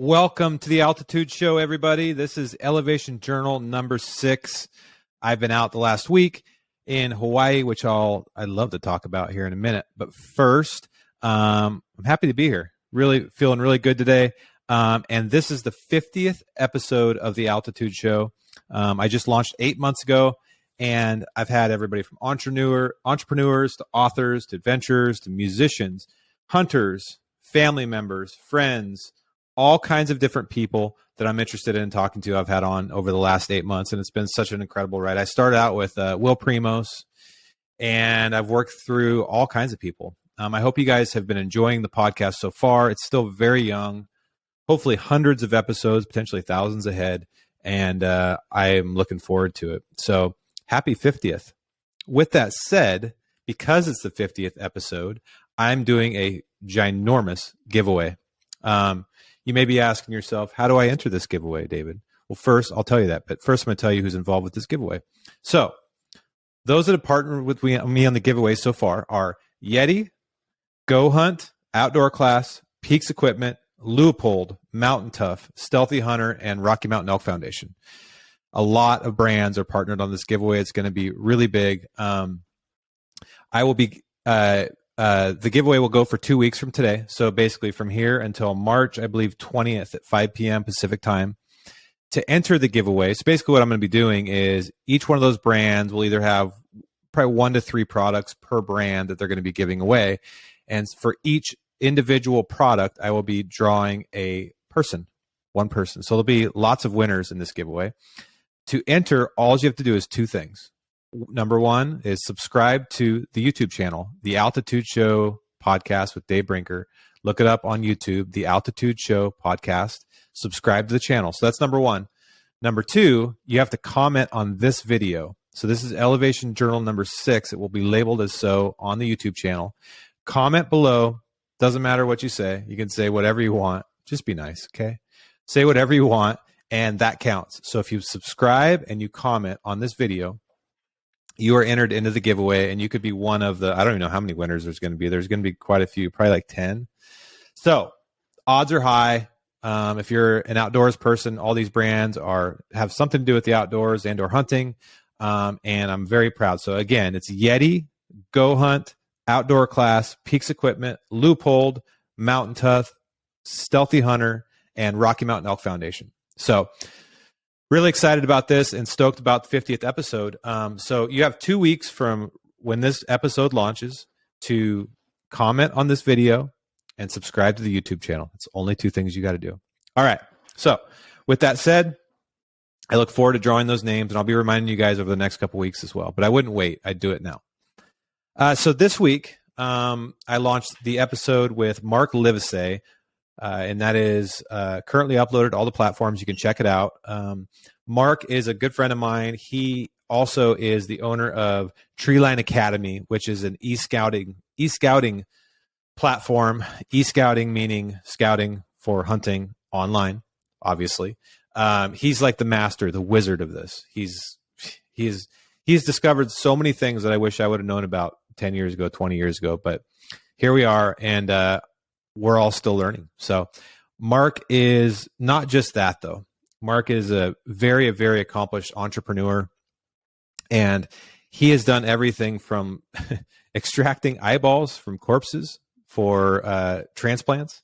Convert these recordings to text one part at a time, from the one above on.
Welcome to the Altitude Show, everybody. This is Elevation Journal number 6. I've been out the last week in Hawaii, which I'd love to talk about here in a minute. But first, I'm happy to be here. Really feeling really good today. And this is the 50th episode of the Altitude Show. I just launched 8 months ago, and I've had everybody from entrepreneurs to authors to adventurers to musicians, hunters, family members, friends, all kinds of different people that I'm interested in talking to I've had on over the last 8 months, and it's been such an incredible ride. I started out with Will Primos, and I've worked through all kinds of people. I hope you guys have been enjoying the podcast so far. It's still very young, hopefully hundreds of episodes, potentially thousands ahead, and I am looking forward to it. So happy 50th. With that said, because it's the 50th episode, I'm doing a ginormous giveaway. You may be asking yourself, how do I enter this giveaway, David? Well, first, I'll tell you that. But first, I'm going to tell you who's involved with this giveaway. So those that have partnered with me on the giveaway so far are Yeti, Gohunt, Outdoor Class, PEAX Equipment, Leupold, Mountain Tough, Stealthy Hunter, and Rocky Mountain Elk Foundation. A lot of brands are partnered on this giveaway. It's going to be really big. I will be... the giveaway will go for 2 weeks from today. So basically from here until March, I believe 20th at 5 p.m. Pacific time. To enter the giveaway, so basically what I'm going to be doing is each one of those brands will either have probably 1 to 3 products per brand that they're going to be giving away. And for each individual product, I will be drawing one person. So there'll be lots of winners in this giveaway. To enter, all you have to do is 2 things. Number 1 is subscribe to the YouTube channel, The Altitude Show Podcast with Dave Brinker. Look it up on YouTube, The Altitude Show Podcast. Subscribe to the channel. So that's number 1. Number 2, you have to comment on this video. So this is Elevation Journal number 6. It will be labeled as so on the YouTube channel. Comment below. Doesn't matter what you say. You can say whatever you want. Just be nice, okay? Say whatever you want, and that counts. So if you subscribe and you comment on this video, you are entered into the giveaway, and you could be one of the, I don't even know how many winners there's going to be. There's going to be quite a few, probably like 10. So odds are high. If you're an outdoors person, all these brands have something to do with the outdoors and or hunting. And I'm very proud. So again, it's Yeti, Gohunt, Outdoor Class, PEAX Equipment, Leupold, Mountain Tough, Stealthy Hunter, and Rocky Mountain Elk Foundation. So really excited about this and stoked about the 50th episode. So you have 2 weeks from when this episode launches to comment on this video and subscribe to the YouTube channel. It's only 2 things you got to do. All right. So with that said, I look forward to drawing those names, and I'll be reminding you guys over the next couple weeks as well. But I wouldn't wait. I'd do it now. So this week, I launched the episode with Mark Livesey, and that is currently uploaded to all the platforms. You can check it out. Mark is a good friend of mine. He also is the owner of Treeline Academy, which is an e-scouting platform. E-scouting meaning scouting for hunting online, obviously. He's like the master, the wizard of this. He's discovered so many things that I wish I would have known about 10 years ago, 20 years ago. But here we are, and we're all still learning. So Mark is not just that, though. Mark is a very accomplished entrepreneur, and he has done everything from extracting eyeballs from corpses for transplants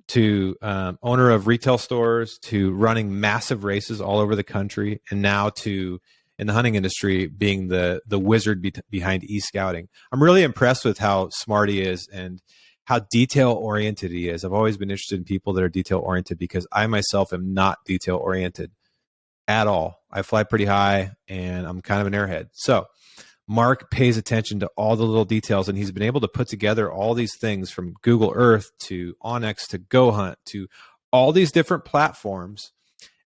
to owner of retail stores to running massive races all over the country, and now to, in the hunting industry, being the wizard behind e-scouting. I'm really impressed with how smart he is and how detail-oriented he is. I've always been interested in people that are detail-oriented because I myself am not detail-oriented at all. I fly pretty high, and I'm kind of an airhead. So Mark pays attention to all the little details, and he's been able to put together all these things from Google Earth to Onyx to Gohunt to all these different platforms,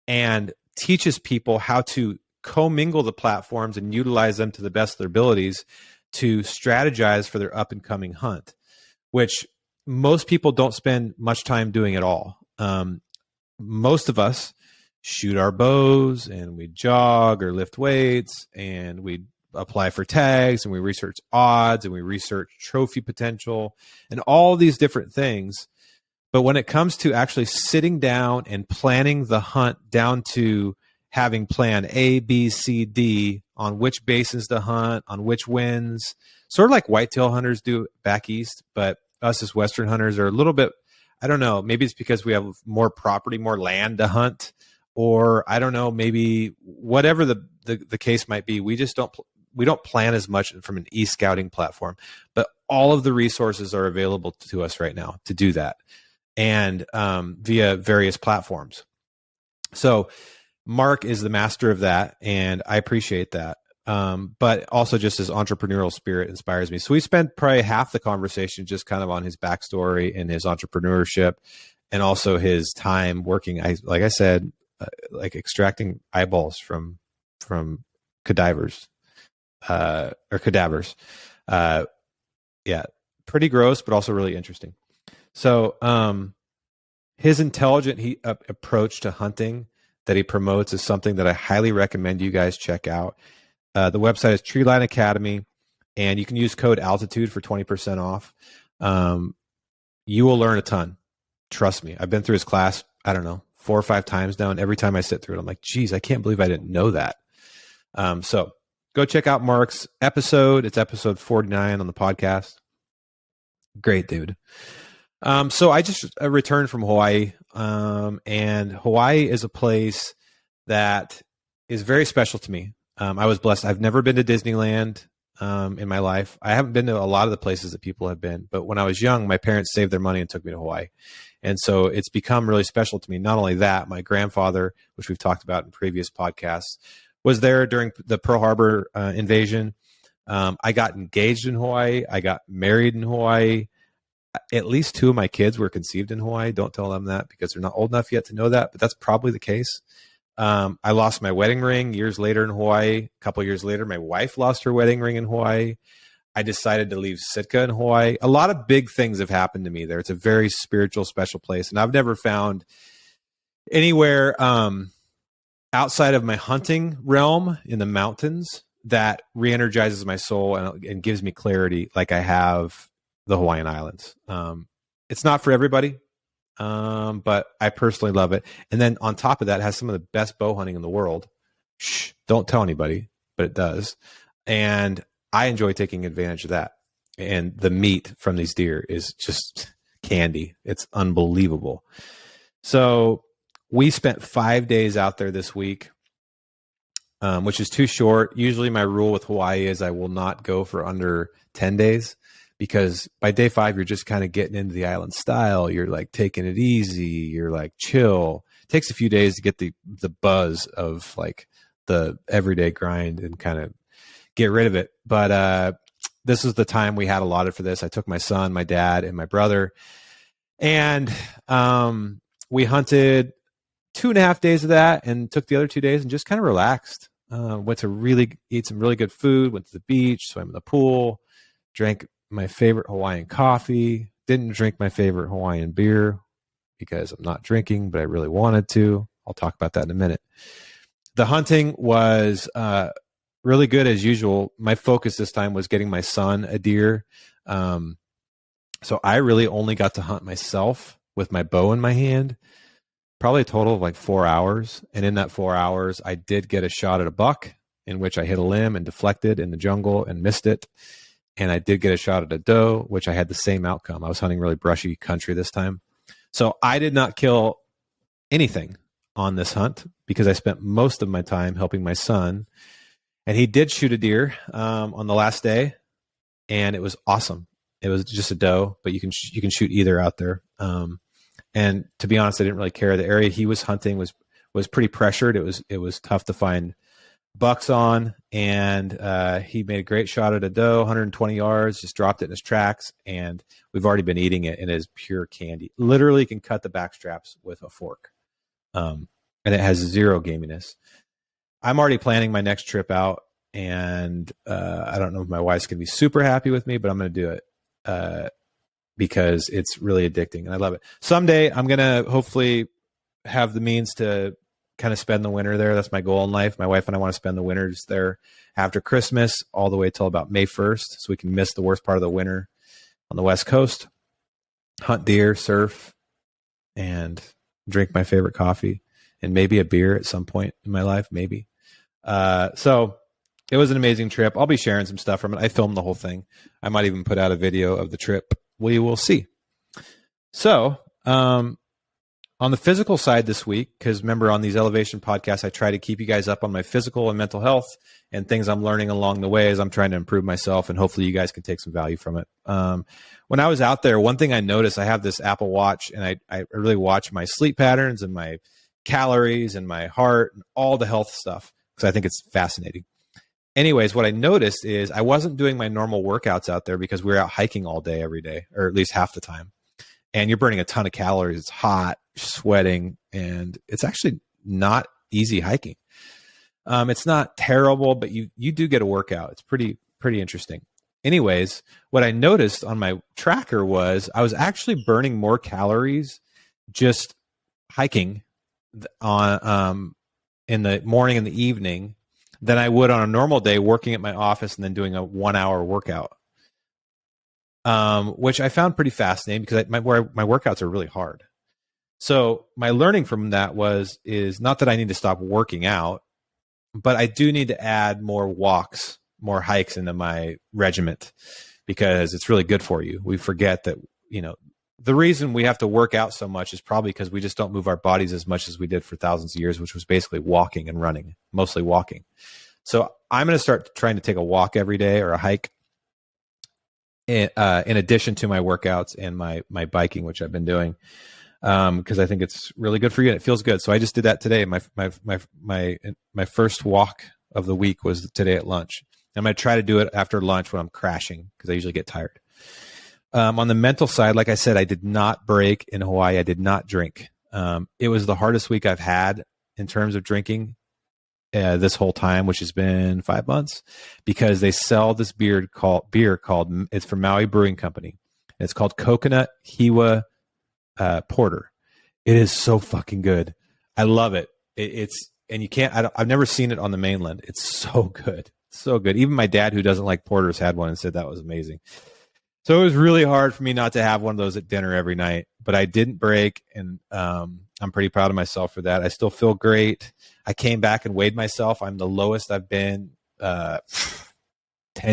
and teaches people how to commingle the platforms and utilize them to the best of their abilities to strategize for their up-and-coming hunt, which most people don't spend much time doing at all. Most of us shoot our bows, and we jog or lift weights, and we apply for tags, and we research odds, and we research trophy potential, and all these different things. But when it comes to actually sitting down and planning the hunt down to having plan A, B, C, D on which basins to hunt, on which winds, sort of like whitetail hunters do back east, but us as Western hunters are a little bit, I don't know, maybe it's because we have more property, more land to hunt, or I don't know, maybe whatever the case might be, we just we don't plan as much from an e-scouting platform, but all of the resources are available to us right now to do that, and via various platforms. So Mark is the master of that, and I appreciate that. But also just his entrepreneurial spirit inspires me. So we spent probably half the conversation just kind of on his backstory and his entrepreneurship, and also his time working, like I said, like extracting eyeballs from cadavers, or cadavers. Yeah, pretty gross, but also really interesting. So his intelligent approach to hunting that he promotes is something that I highly recommend you guys check out. The website is Treeline Academy, and you can use code altitude for 20% off. You will learn a ton. Trust me. I've been through his class, I don't know, 4 or 5 times now, and every time I sit through it, I'm like, geez, I can't believe I didn't know that. So go check out Mark's episode. It's episode 49 on the podcast. Great dude. So I just returned from Hawaii, and Hawaii is a place that is very special to me. I was blessed. I've never been to Disneyland in my life. I haven't been to a lot of the places that people have been, but when I was young, my parents saved their money and took me to Hawaii. And so it's become really special to me. Not only that, my grandfather, which we've talked about in previous podcasts, was there during the Pearl Harbor invasion. I got engaged in Hawaii. I got married in Hawaii. At least 2 of my kids were conceived in Hawaii. Don't tell them that because they're not old enough yet to know that, but that's probably the case. I lost my wedding ring years later in Hawaii. A couple of years later, my wife lost her wedding ring in Hawaii. I decided to leave Sitka in Hawaii. A lot of big things have happened to me there. It's a very spiritual, special place. And I've never found anywhere outside of my hunting realm in the mountains that re-energizes my soul and gives me clarity like I have the Hawaiian Islands. It's not for everybody, but I personally love it. And then on top of that, it has some of the best bow hunting in the world. Shh, don't tell anybody, but it does. And I enjoy taking advantage of that. And the meat from these deer is just candy. It's unbelievable. So we spent 5 days out there this week, which is too short. Usually my rule with Hawaii is I will not go for under 10 days. Because by day 5, you're just kind of getting into the island style. You're like taking it easy. You're like chill. It takes a few days to get the buzz of like the everyday grind and kind of get rid of it. But this is the time we had allotted for this. I took my son, my dad, and my brother. And we hunted 2.5 days of that and took the other 2 days and just kind of relaxed. Went to eat some really good food, went to the beach, swam in the pool, drank my favorite Hawaiian coffee, didn't drink my favorite Hawaiian beer because I'm not drinking, but I really wanted to. I'll talk about that in a minute. The hunting was really good as usual. My focus this time was getting my son a deer. So I really only got to hunt myself with my bow in my hand, probably a total of like 4 hours. And in that 4 hours, I did get a shot at a buck in which I hit a limb and deflected in the jungle and missed it. And I did get a shot at a doe, which I had the same outcome. I was hunting really brushy country this time. So I did not kill anything on this hunt because I spent most of my time helping my son. And he did shoot a deer on the last day, and it was awesome. It was just a doe, but you can shoot either out there. And to be honest, I didn't really care. The area he was hunting was pretty pressured. It was tough to find bucks on, and he made a great shot at a doe, 120 yards, just dropped it in his tracks, and we've already been eating it, and it is pure candy. Literally, you can cut the back straps with a fork, and it has zero gaminess. I'm already planning my next trip out, and I don't know if my wife's going to be super happy with me, but I'm going to do it because it's really addicting, and I love it. Someday, I'm going to hopefully have the means to kind of spend the winter there. That's my goal in life. My wife and I want to spend the winters there after Christmas all the way till about May 1st, so we can miss the worst part of the winter on the West Coast, hunt deer, surf, and drink my favorite coffee and maybe a beer at some point in my life, maybe. So it was an amazing trip. I'll be sharing some stuff from it. I filmed the whole thing. I might even put out a video of the trip. We will see. So, on the physical side this week, because remember on these elevation podcasts, I try to keep you guys up on my physical and mental health and things I'm learning along the way as I'm trying to improve myself, and hopefully you guys can take some value from it. When I was out there, one thing I noticed, I have this Apple Watch, and I really watch my sleep patterns and my calories and my heart and all the health stuff because I think it's fascinating. Anyways, what I noticed is I wasn't doing my normal workouts out there because we were out hiking all day, every day, or at least half the time. And you're burning a ton of calories. It's hot, sweating, and it's actually not easy hiking. It's not terrible, but you do get a workout. It's pretty interesting. Anyways, what I noticed on my tracker was I was actually burning more calories just hiking on in the morning and the evening than I would on a normal day working at my office and then doing a 1 hour workout. Which I found pretty fascinating because my workouts are really hard. So my learning from that is not that I need to stop working out, but I do need to add more walks, more hikes into my regiment because it's really good for you. We forget that, the reason we have to work out so much is probably because we just don't move our bodies as much as we did for thousands of years, which was basically walking and running, mostly walking. So I'm going to start trying to take a walk every day or a hike in addition to my workouts and my biking, which I've been doing, because I think it's really good for you and it feels good. So I just did that today. My first walk of the week was today at lunch. I'm going to try to do it after lunch when I'm crashing because I usually get tired. On the mental side, like I said, I did not break in Hawaii. I did not drink. It was the hardest week I've had in terms of drinking this whole time, which has been 5 months, because they sell this beer called it's from Maui Brewing Company. It's called Coconut Hiwa Porter. It is so fucking good. I love it. And you can't. I've never seen it on the mainland. It's so good, so good. Even my dad, who doesn't like porters, had one and said that was amazing. So it was really hard for me not to have one of those at dinner every night, but I didn't break, and I'm pretty proud of myself for that. I still feel great. I came back and weighed myself. I'm the lowest I've been 10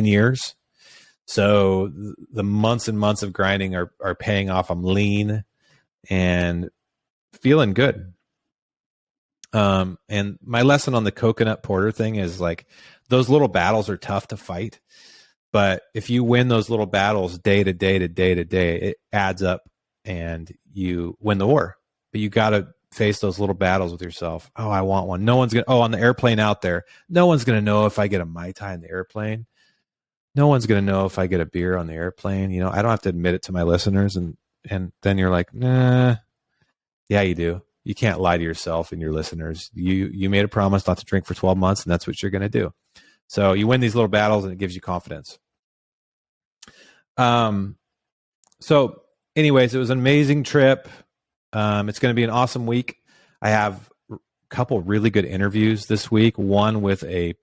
years. So the months and months of grinding are paying off. I'm lean and feeling good. And my lesson on the coconut porter thing is like those little battles are tough to fight. But if you win those little battles day to day to day to day, it adds up and you win the war. But you got to face those little battles with yourself. Oh, I want one. No one's going to, on the airplane out there, no one's going to know if I get a Mai Tai on the airplane. No one's going to know if I get a beer on the airplane. I don't have to admit it to my listeners. And then you're like, nah, yeah, you do. You can't lie to yourself and your listeners. You made a promise not to drink for 12 months, and that's what you're going to do. So you win these little battles and it gives you confidence. So anyways, it was an amazing trip. It's going to be an awesome week. I have a couple really good interviews this week. One with an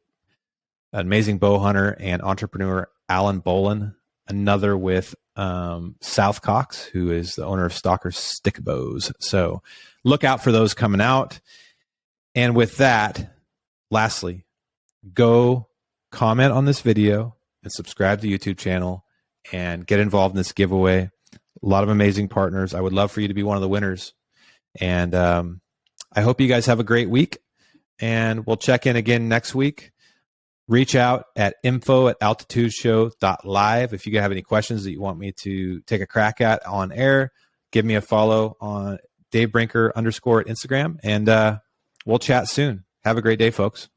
amazing bow hunter and entrepreneur, Alan Bolin. Another with South Cox, who is the owner of Stalker Stick Bows. So look out for those coming out. And with that, lastly, go comment on this video and subscribe to the YouTube channel and get involved in this giveaway. A lot of amazing partners. I would love for you to be one of the winners. And I hope you guys have a great week. And we'll check in again next week. Reach out at info@altitudeshow.live. If you have any questions that you want me to take a crack at on air, give me a follow on Dave Brinker _ at Instagram. And we'll chat soon. Have a great day, folks.